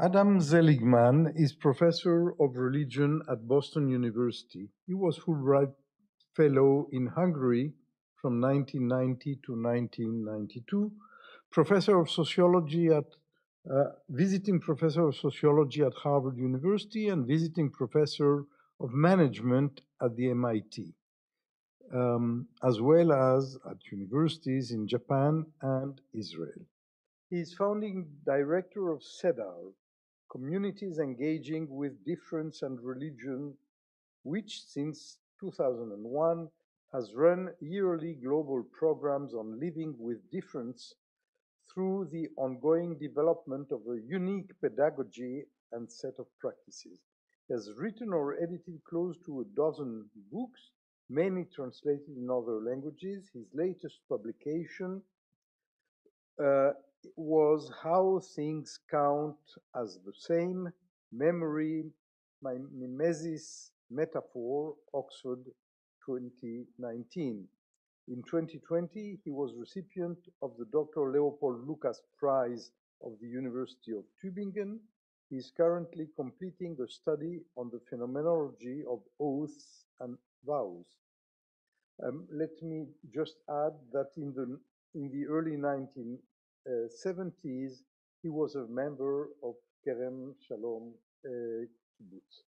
Adam Seligman is professor of religion at Boston University. He was Fulbright Fellow in Hungary from 1990 to 1992, professor of sociology at visiting professor of sociology at Harvard University and visiting professor of management at the MIT, as well as at universities in Japan and Israel. He is founding director of CEDAR, Communities Engaging with Difference and Religion, which since 2001 has run yearly global programs on living with difference through the ongoing development of a unique pedagogy and set of practices. He has written or edited close to a dozen books, mainly translated in other languages. His latest publication was How Things Count as the Same, Memory, Mimesis, Metaphor, Oxford 2019. In 2020, he was recipient of the Dr. Leopold Lucas Prize of the University of Tübingen. He is currently completing a study on the phenomenology of oaths and vows. Let me just add that in the early 1970s, he was a member of Kerem Shalom Kibbutz.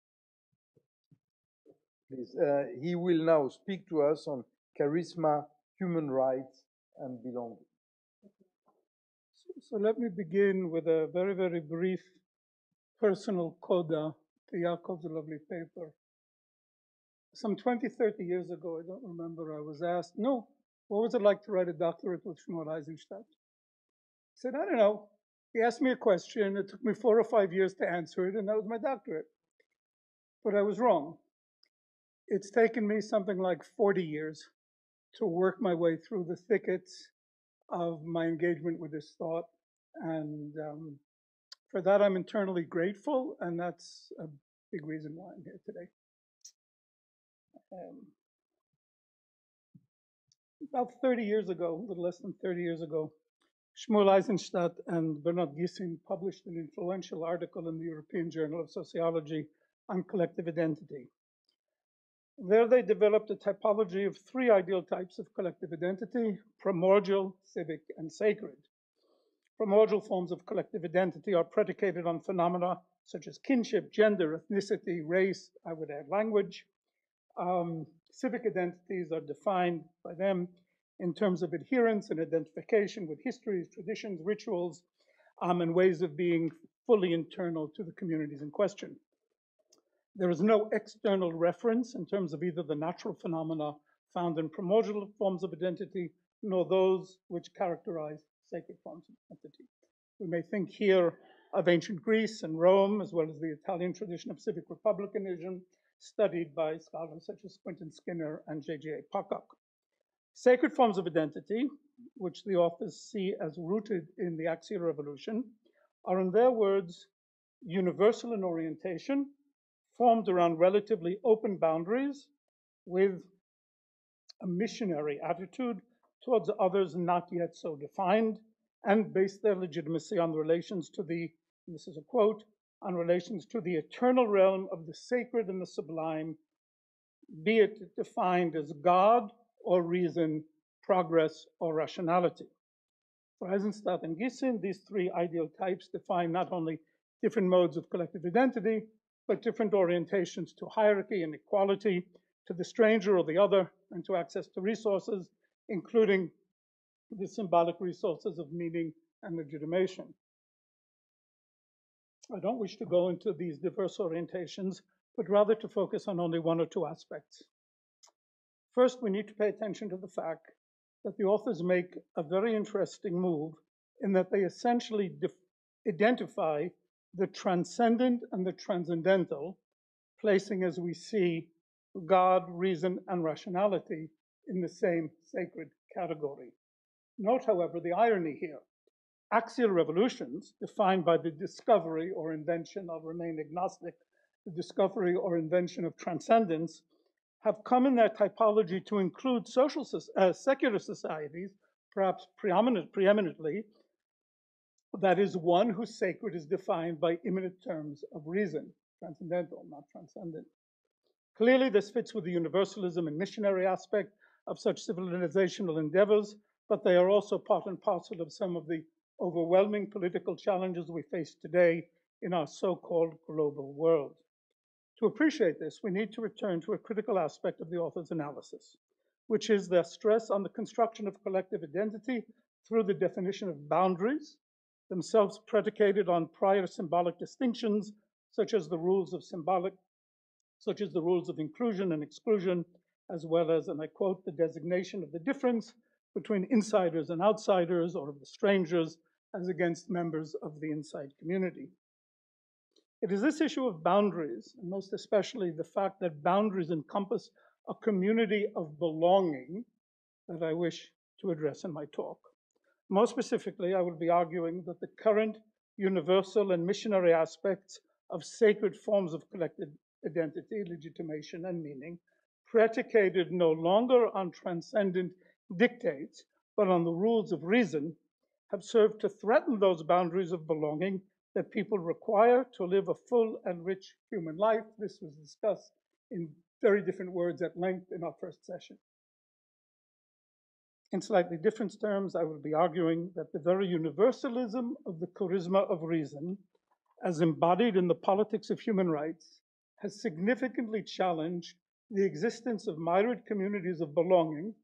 Please, he will now speak to us on charisma, human rights, and belonging. So let me begin with a very, very brief personal coda to Yaakov's lovely paper. Some 20, 30 years ago, I don't remember, I was asked, no, what was it like to write a doctorate with Shmuel Eisenstadt? I said, I don't know. He asked me a question. It took me 4 or 5 years to answer it, and that was my doctorate. But I was wrong. It's taken me something like 40 years to work my way through the thickets of my engagement with this thought. And for that, I'm eternally grateful, and that's a big reason why I'm here today. About 30 years ago, a little less than 30 years ago, Shmuel Eisenstadt and Bernard Gissin published an influential article in the European Journal of Sociology on collective identity. There they developed a typology of 3 ideal types of collective identity: primordial, civic, and sacred. Primordial forms of collective identity are predicated on phenomena such as kinship, gender, ethnicity, race, I would add language. Civic identities are defined by them in terms of adherence and identification with histories, traditions, rituals, and ways of being fully internal to the communities in question. There is no external reference in terms of either the natural phenomena found in primordial forms of identity, nor those which characterize sacred forms of identity. We may think here of ancient Greece and Rome, as well as the Italian tradition of civic republicanism, studied by scholars such as Quentin Skinner and J.J. Pocock. Sacred forms of identity, which the authors see as rooted in the axial revolution, are, in their words, universal in orientation, formed around relatively open boundaries with a missionary attitude towards others not yet so defined, and base their legitimacy on relations to the, and this is a quote, on relations to the eternal realm of the sacred and the sublime, be it defined as God or reason, progress or rationality. For Eisenstadt and Gissin, these 3 ideal types define not only different modes of collective identity, but different orientations to hierarchy and equality, to the stranger or the other, and to access to resources, including the symbolic resources of meaning and legitimation. I don't wish to go into these diverse orientations, but rather to focus on only 1 or 2 aspects. First, we need to pay attention to the fact that the authors make a very interesting move in that they essentially identify the transcendent and the transcendental, placing, as we see, God, reason, and rationality in the same sacred category. Note, however, the irony here. Axial revolutions, defined by the discovery or invention, I'll remain agnostic, the discovery or invention of transcendence, have come in their typology to include secular societies, perhaps preeminently, That is, one whose sacred is defined by immanent terms of reason, transcendental, not transcendent. Clearly, this fits with the universalism and missionary aspect of such civilizational endeavors, but they are also part and parcel of some of the overwhelming political challenges we face today in our so-called global world. To appreciate this, we need to return to a critical aspect of the author's analysis, which is their stress on the construction of collective identity through the definition of boundaries, themselves predicated on prior symbolic distinctions, such as the rules of inclusion and exclusion, as well as, and I quote, the designation of the difference between insiders and outsiders, or of the strangers, as against members of the inside community. It is this issue of boundaries, and most especially the fact that boundaries encompass a community of belonging, that I wish to address in my talk. More specifically, I will be arguing that the current universal and missionary aspects of sacred forms of collective identity, legitimation, and meaning, predicated no longer on transcendent dictates, but on the rules of reason, have served to threaten those boundaries of belonging that people require to live a full and rich human life. This was discussed in very different words at length in our first session. In slightly different terms, I will be arguing that the very universalism of the charisma of reason, as embodied in the politics of human rights, has significantly challenged the existence of myriad communities of belonging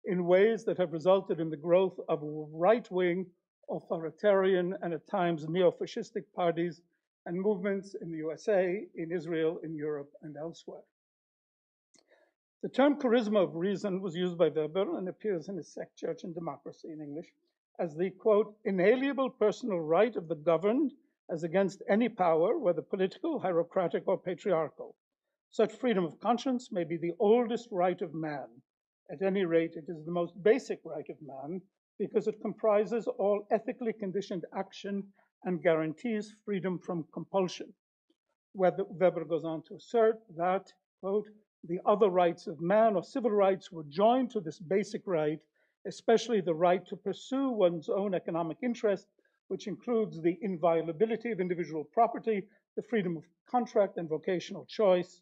in ways that have resulted in the growth of right-wing, authoritarian, and at times neo-fascistic parties and movements in the USA, in Israel, in Europe, and elsewhere. The term charisma of reason was used by Weber and appears in his Sect, Church, and Democracy in English as the, quote, inalienable personal right of the governed as against any power, whether political, hierarchical, or patriarchal. Such freedom of conscience may be the oldest right of man. At any rate, it is the most basic right of man because it comprises all ethically conditioned action and guarantees freedom from compulsion. Weber goes on to assert that, quote, the other rights of man or civil rights were joined to this basic right, especially the right to pursue one's own economic interest, which includes the inviolability of individual property, the freedom of contract and vocational choice.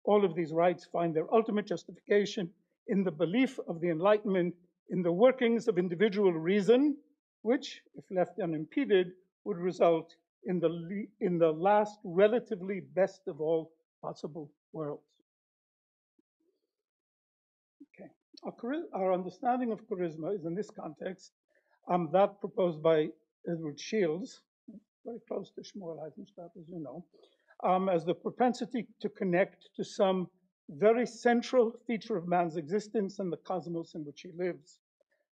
All of these rights find their ultimate justification in the belief of the Enlightenment in the workings of individual reason, which, if left unimpeded, would result in the last relatively best of all possible worlds. Okay. Our understanding of charisma is in this context that proposed by Edward Shields, very close to Shmuel Eisenstadt, as you know, as the propensity to connect to some very central feature of man's existence and the cosmos in which he lives.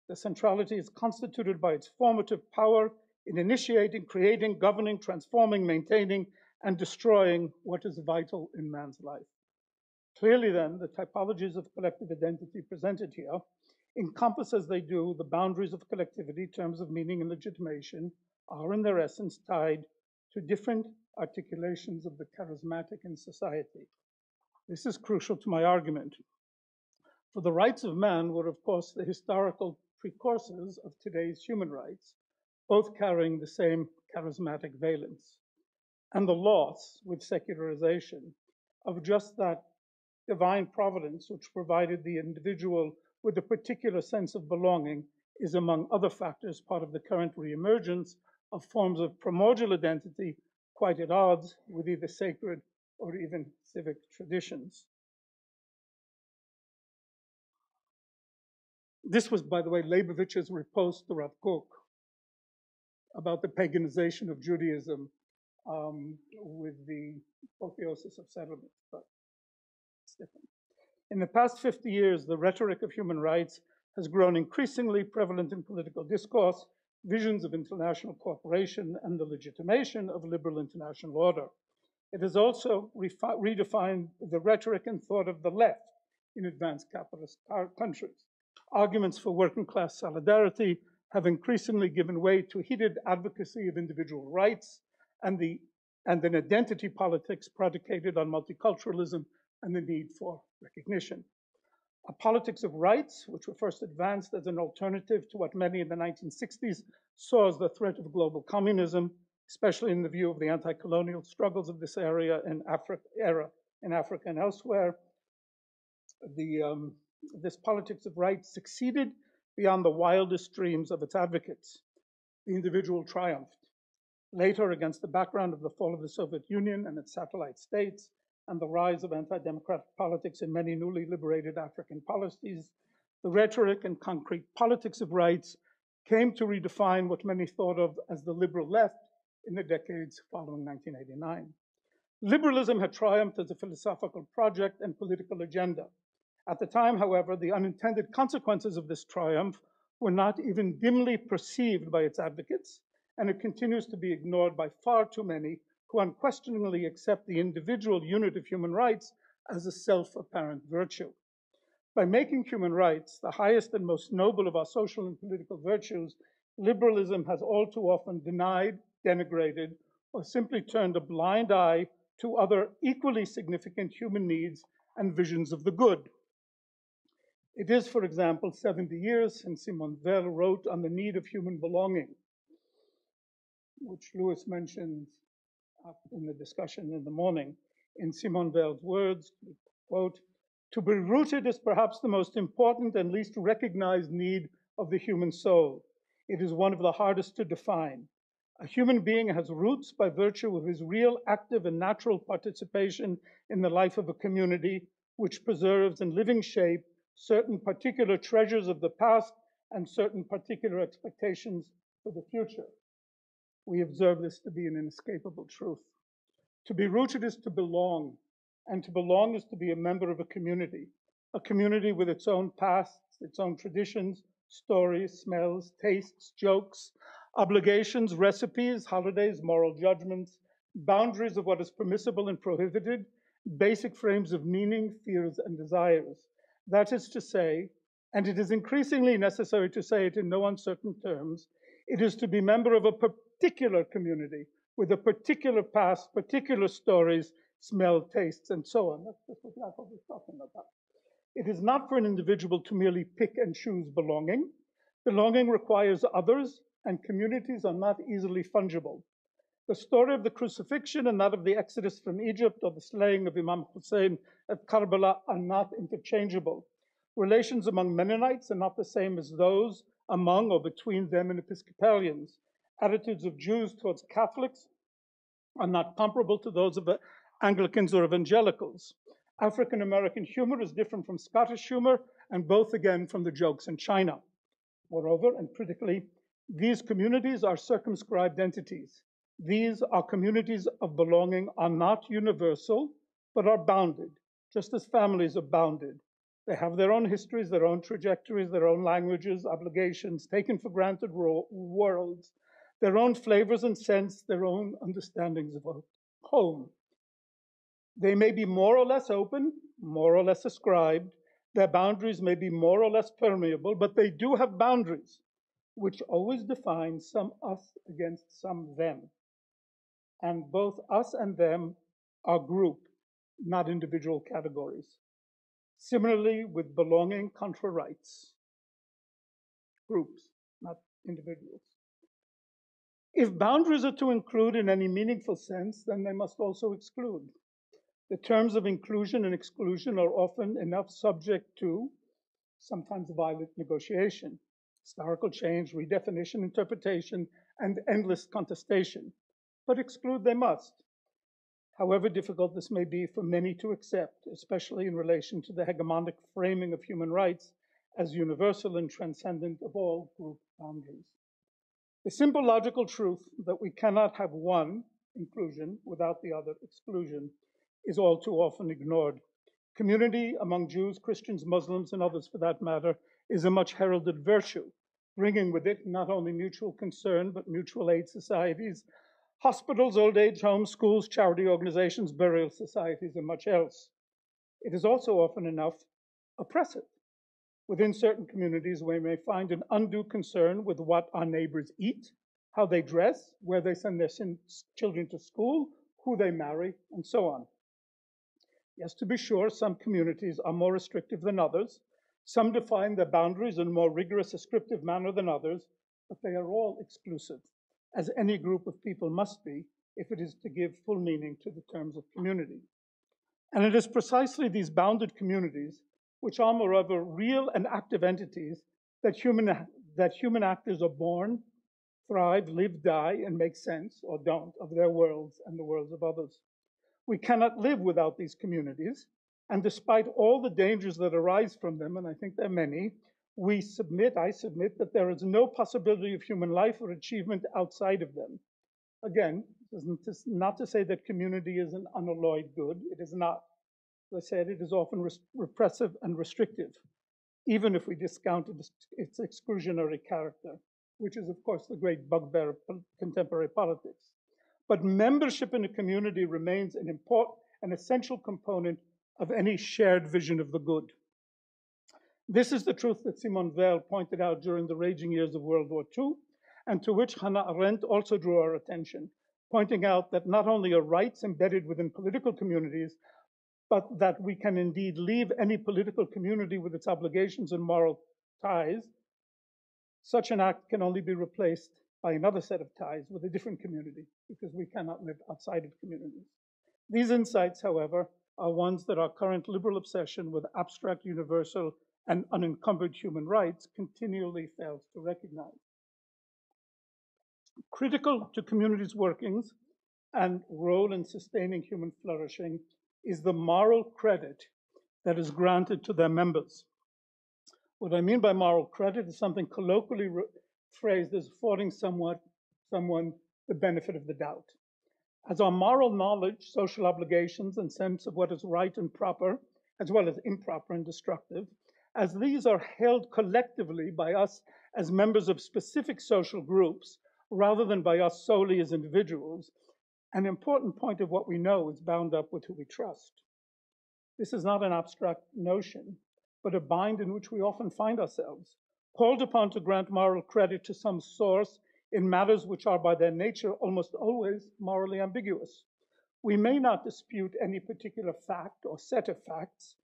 The centrality is constituted by its formative power in initiating, creating, governing, transforming, maintaining, and destroying what is vital in man's life. Clearly then, the typologies of collective identity presented here encompass as they do the boundaries of collectivity, terms of meaning and legitimation, are in their essence tied to different articulations of the charismatic in society. This is crucial to my argument. For the rights of man were, of course, the historical precursors of today's human rights, both carrying the same charismatic valence. And the loss, with secularization, of just that divine providence which provided the individual with a particular sense of belonging is, among other factors, part of the current reemergence of forms of primordial identity quite at odds with either sacred or even civic traditions. This was, by the way, Leibovich's riposte to Rav Kook about the paganization of Judaism with the apotheosis of settlement, but it's different. In the past 50 years, the rhetoric of human rights has grown increasingly prevalent in political discourse, visions of international cooperation, and the legitimation of liberal international order. It has also redefined the rhetoric and thought of the left in advanced capitalist countries. Arguments for working class solidarity have increasingly given way to heated advocacy of individual rights and an identity politics predicated on multiculturalism and the need for recognition. A politics of rights, which were first advanced as an alternative to what many in the 1960s saw as the threat of global communism, especially in the view of the anti-colonial struggles of this era in Africa and elsewhere. This politics of rights succeeded beyond the wildest dreams of its advocates. The individual triumphed. Later, against the background of the fall of the Soviet Union and its satellite states, and the rise of anti-democratic politics in many newly liberated African policies, the rhetoric and concrete politics of rights came to redefine what many thought of as the liberal left in the decades following 1989. Liberalism had triumphed as a philosophical project and political agenda. At the time, however, the unintended consequences of this triumph were not even dimly perceived by its advocates, and it continues to be ignored by far too many who unquestioningly accept the individual unit of human rights as a self-apparent virtue. By making human rights the highest and most noble of our social and political virtues, liberalism has all too often denied, denigrated, or simply turned a blind eye to other equally significant human needs and visions of the good. It is, for example, 70 years since Simone Weil wrote on the need of human belonging, which Lewis mentions in the discussion in the morning. In Simone Weil's words, quote, "To be rooted is perhaps the most important and least recognized need of the human soul. It is one of the hardest to define. A human being has roots by virtue of his real, active, and natural participation in the life of a community, which preserves in living shape certain particular treasures of the past and certain particular expectations for the future." We observe this to be an inescapable truth. To be rooted is to belong, and to belong is to be a member of a community with its own pasts, its own traditions, stories, smells, tastes, jokes, obligations, recipes, holidays, moral judgments, boundaries of what is permissible and prohibited, basic frames of meaning, fears, and desires. That is to say, and it is increasingly necessary to say it in no uncertain terms, it is to be member of a particular community with a particular past, particular stories, smell, tastes, and so on. That's what Jacob was talking about. It is not for an individual to merely pick and choose belonging. Belonging requires others, and communities are not easily fungible. The story of the crucifixion and that of the exodus from Egypt or the slaying of Imam Hussein at Karbala are not interchangeable. Relations among Mennonites are not the same as those among or between them and Episcopalians. Attitudes of Jews towards Catholics are not comparable to those of Anglicans or evangelicals. African American humor is different from Scottish humor, and both again from the jokes in China. Moreover, and critically, these communities are circumscribed entities. These are communities of belonging are not universal, but are bounded, just as families are bounded. They have their own histories, their own trajectories, their own languages, obligations, taken for granted worlds, their own flavors and scents, their own understandings of home. They may be more or less open, more or less ascribed. Their boundaries may be more or less permeable, but they do have boundaries, which always define some us against some them. And both us and them are group, not individual categories. Similarly, with belonging contra rights, groups, not individuals. If boundaries are to include in any meaningful sense, then they must also exclude. The terms of inclusion and exclusion are often enough subject to sometimes violent negotiation, historical change, redefinition, interpretation, and endless contestation. But exclude they must, however difficult this may be for many to accept, especially in relation to the hegemonic framing of human rights as universal and transcendent of all group boundaries. The simple logical truth that we cannot have one, inclusion, without the other, exclusion, is all too often ignored. Community among Jews, Christians, Muslims, and others for that matter, is a much heralded virtue, bringing with it not only mutual concern, but mutual aid societies, hospitals, old age homes, schools, charity organizations, burial societies, and much else. It is also often enough oppressive. Within certain communities, we may find an undue concern with what our neighbors eat, how they dress, where they send their children to school, who they marry, and so on. Yes, to be sure, some communities are more restrictive than others. Some define their boundaries in a more rigorous, ascriptive manner than others. but they are all exclusive, as any group of people must be if it is to give full meaning to the terms of community. And it is precisely these bounded communities, which are moreover real and active entities, that human actors are born, thrive, live, die, and make sense, or don't, of their worlds and the worlds of others. We cannot live without these communities, and despite all the dangers that arise from them, and I think there are many, I submit that there is no possibility of human life or achievement outside of them. Again, this is not to say that community is an unalloyed good. It is not. As I said, it is often repressive and restrictive, even if we discount its exclusionary character, which is, of course, the great bugbear of contemporary politics. But membership in a community remains an essential component of any shared vision of the good. This is the truth that Simone Weil pointed out during the raging years of World War II, and to which Hannah Arendt also drew our attention, pointing out that not only are rights embedded within political communities, but that we can indeed leave any political community with its obligations and moral ties. Such an act can only be replaced by another set of ties with a different community, because we cannot live outside of communities. These insights, however, are ones that our current liberal obsession with abstract, universal, and unencumbered human rights continually fails to recognize. Critical to communities' workings and role in sustaining human flourishing is the moral credit that is granted to their members. What I mean by moral credit is something colloquially phrased as affording someone the benefit of the doubt. As our moral knowledge, social obligations, and sense of what is right and proper, as well as improper and destructive, as these are held collectively by us as members of specific social groups, rather than by us solely as individuals, an important point of what we know is bound up with who we trust. This is not an abstract notion, but a bind in which we often find ourselves, called upon to grant moral credit to some source in matters which are by their nature almost always morally ambiguous. We may not dispute any particular fact or set of facts,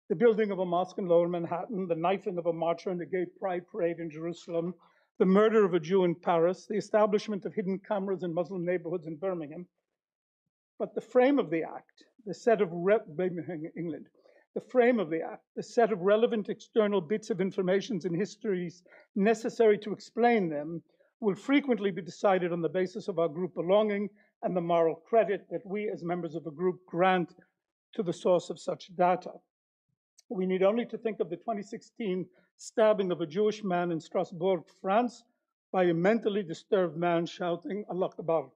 the building of a mosque in Lower Manhattan, the knifing of a marcher in the gay pride parade in Jerusalem, the murder of a Jew in Paris, the establishment of hidden cameras in Muslim neighborhoods in Birmingham. But the frame of the act, the set of England, the frame of the act, the set of relevant external bits of information and histories necessary to explain them, will frequently be decided on the basis of our group belonging and the moral credit that we as members of a group grant to the source of such data. We need only to think of the 2016 stabbing of a Jewish man in Strasbourg, France, by a mentally disturbed man shouting, Allah Akbar.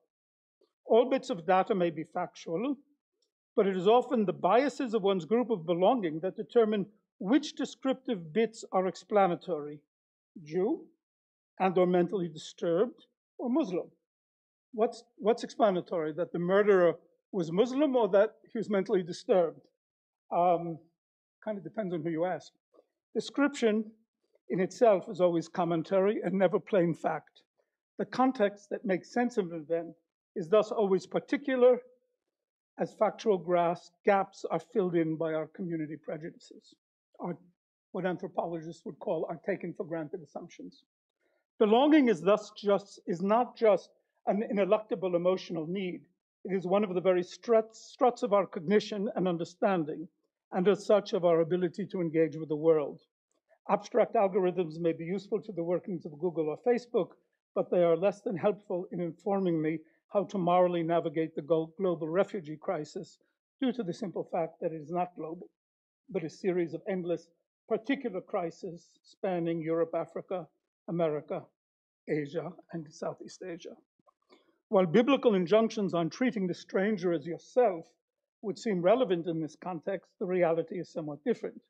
All bits of data may be factual, but it is often the biases of one's group of belonging that determine which descriptive bits are explanatory, Jew, and or mentally disturbed, or Muslim. What's explanatory, that the murderer was Muslim or that he was mentally disturbed? Kind of depends on who you ask. Description in itself is always commentary and never plain fact. The context that makes sense of an event is thus always particular, as factual gaps are filled in by our community prejudices, or what anthropologists would call our taken for granted assumptions. Belonging is not just an ineluctable emotional need. It is one of the very struts of our cognition and understanding, and as such of our ability to engage with the world. Abstract algorithms may be useful to the workings of Google or Facebook, but they are less than helpful in informing me how to morally navigate the global refugee crisis, due to the simple fact that it is not global, but a series of endless particular crises spanning Europe, Africa, America, Asia, and Southeast Asia. While biblical injunctions on treating the stranger as yourself would seem relevant in this context, the reality is somewhat different.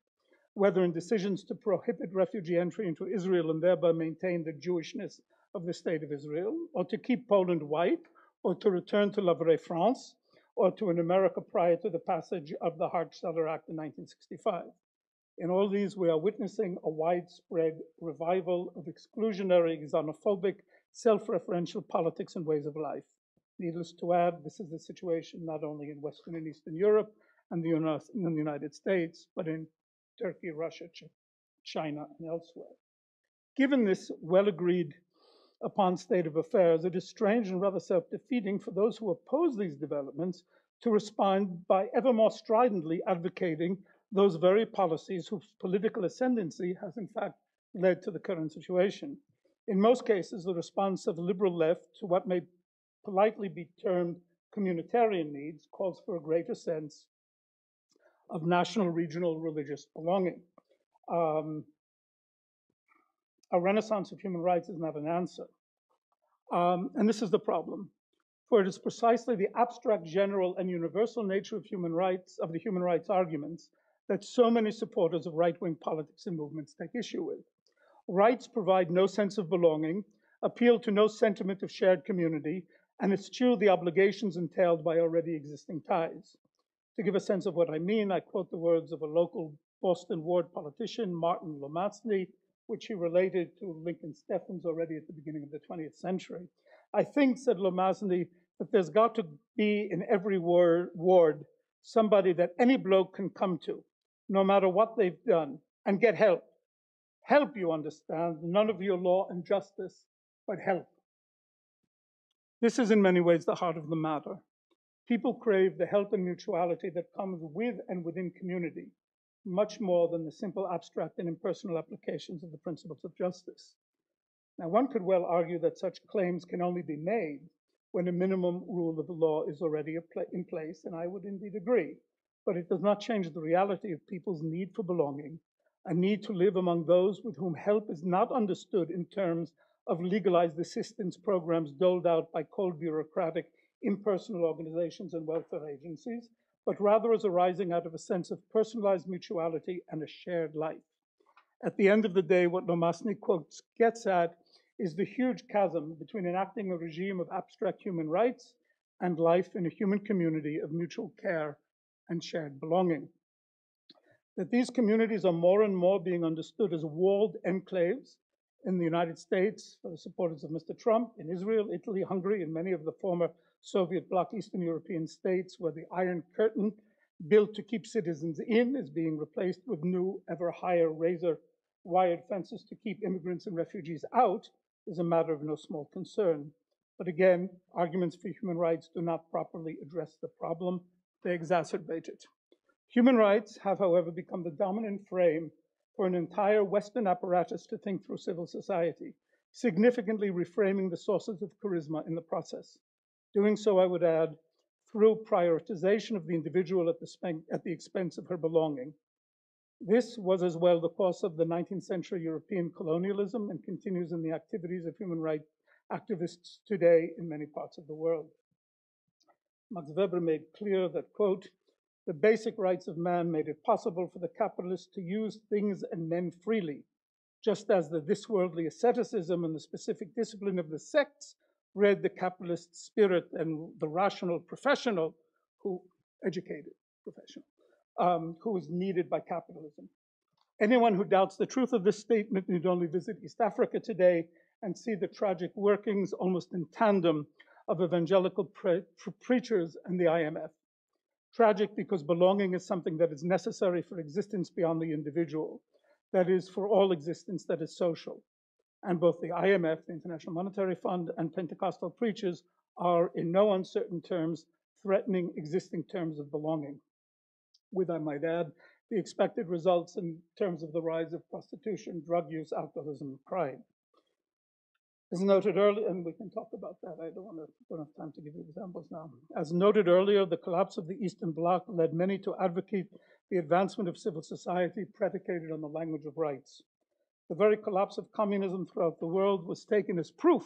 Whether in decisions to prohibit refugee entry into Israel and thereby maintain the Jewishness of the state of Israel, or to keep Poland white, or to return to la vraie France, or to an America prior to the passage of the Hart-Celler Act in 1965. In all these, we are witnessing a widespread revival of exclusionary, xenophobic, self-referential politics and ways of life. Needless to add, this is the situation not only in Western and Eastern Europe and in the United States, but in Turkey, Russia, China, and elsewhere. Given this well-agreed upon state of affairs, it is strange and rather self-defeating for those who oppose these developments to respond by ever more stridently advocating those very policies whose political ascendancy has in fact led to the current situation. In most cases, the response of the liberal left to what may politely be termed communitarian needs calls for a greater sense of national, regional, religious belonging. A renaissance of human rights is not an answer. And this is the problem, for it is precisely the abstract, general, and universal nature of human rights, of the human rights arguments, that so many supporters of right-wing politics and movements take issue with. Rights provide no sense of belonging, appeal to no sentiment of shared community, and eschew the obligations entailed by already existing ties. To give a sense of what I mean, I quote the words of a local Boston ward politician, Martin Lomasny, which he related to Lincoln Steffens already at the beginning of the 20th century. I think, said Lomasny, that there's got to be in every ward somebody that any bloke can come to, no matter what they've done, and get help. Help, you understand, none of your law and justice, but help. This is in many ways the heart of the matter. People crave the help and mutuality that comes with and within community, much more than the simple abstract and impersonal applications of the principles of justice. Now, one could well argue that such claims can only be made when a minimum rule of the law is already in place, and I would indeed agree. But it does not change the reality of people's need for belonging, a need to live among those with whom help is not understood in terms of legalized assistance programs doled out by cold bureaucratic, impersonal organizations and welfare agencies, but rather as arising out of a sense of personalized mutuality and a shared life. At the end of the day, what Lomasny quotes gets at is the huge chasm between enacting a regime of abstract human rights and life in a human community of mutual care and shared belonging. That these communities are more and more being understood as walled enclaves in the United States for the supporters of Mr. Trump, in Israel, Italy, Hungary, and many of the former Soviet bloc Eastern European states where the Iron Curtain built to keep citizens in is being replaced with new, ever higher razor-wired fences to keep immigrants and refugees out is a matter of no small concern. But again, arguments for human rights do not properly address the problem, they exacerbate it. Human rights have, however, become the dominant frame for an entire Western apparatus to think through civil society, significantly reframing the sources of charisma in the process. Doing so, I would add, through prioritization of the individual at the expense of her belonging. This was as well the course of the 19th century European colonialism and continues in the activities of human rights activists today in many parts of the world. Max Weber made clear that, quote, the basic rights of man made it possible for the capitalists to use things and men freely, just as the this-worldly asceticism and the specific discipline of the sects bred the capitalist spirit and the rational professional who educated professional, who is needed by capitalism. Anyone who doubts the truth of this statement need only visit East Africa today and see the tragic workings almost in tandem of evangelical preachers and the IMF. Tragic because belonging is something that is necessary for existence beyond the individual, that is, for all existence that is social. And both the IMF, the International Monetary Fund, and Pentecostal preachers are, in no uncertain terms, threatening existing terms of belonging, with, I might add, the expected results in terms of the rise of prostitution, drug use, alcoholism, and crime. As noted earlier, and we can talk about that, I don't have time to give you examples now. As noted earlier, the collapse of the Eastern Bloc led many to advocate the advancement of civil society predicated on the language of rights. The very collapse of communism throughout the world was taken as proof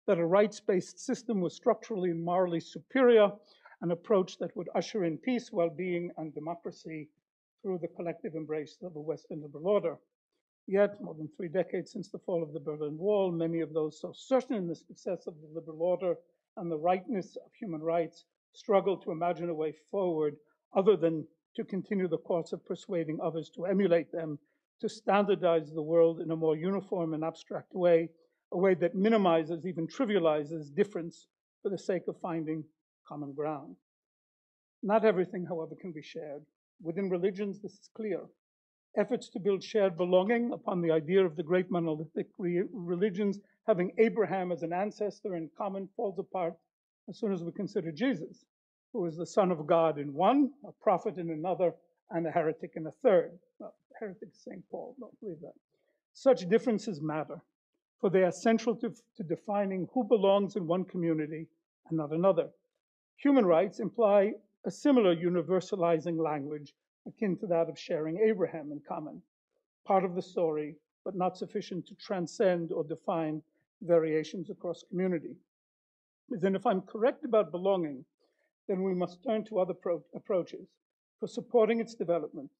that a rights-based system was structurally and morally superior, an approach that would usher in peace, well-being, and democracy through the collective embrace of the Western liberal order. Yet, more than 3 decades since the fall of the Berlin Wall, many of those so certain in the success of the liberal order and the rightness of human rights struggle to imagine a way forward other than to continue the course of persuading others to emulate them, to standardize the world in a more uniform and abstract way, a way that minimizes, even trivializes difference for the sake of finding common ground. Not everything, however, can be shared. Within religions, this is clear. Efforts to build shared belonging upon the idea of the great monolithic religions having Abraham as an ancestor in common falls apart as soon as we consider Jesus, who is the Son of God in one, a prophet in another, and a heretic in a third. Well, heretic is St. Paul, don't believe that. Such differences matter, for they are central to defining who belongs in one community and not another. Human rights imply a similar universalizing language akin to that of sharing Abraham in common, part of the story, but not sufficient to transcend or define variations across community. Then if I'm correct about belonging, then we must turn to other approaches for supporting its development,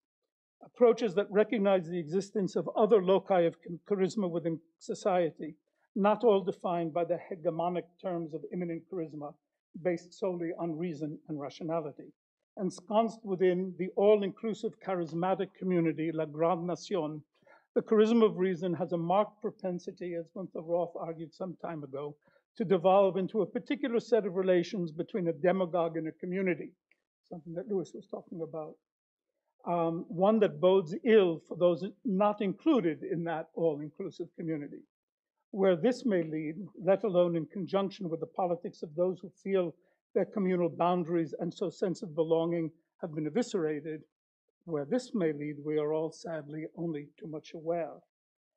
approaches that recognize the existence of other loci of charisma within society, not all defined by the hegemonic terms of immanent charisma based solely on reason and rationality. Ensconced within the all-inclusive charismatic community, La Grande Nation, the charisma of reason has a marked propensity, as Gunther Roth argued some time ago, to devolve into a particular set of relations between a demagogue and a community, something that Lewis was talking about. One that bodes ill for those not included in that all-inclusive community. Where this may lead, let alone in conjunction with the politics of those who feel their communal boundaries and so sense of belonging have been eviscerated, where this may lead, we are all sadly only too much aware.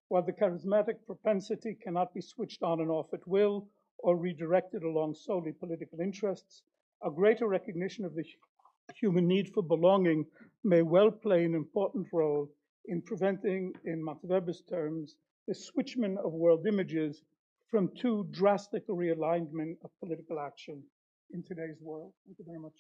While the charismatic propensity cannot be switched on and off at will or redirected along solely political interests, a greater recognition of the human need for belonging may well play an important role in preventing, in Max Weber's terms, the switchman of world images from too drastic a realignment of political action in today's world. Thank you very much.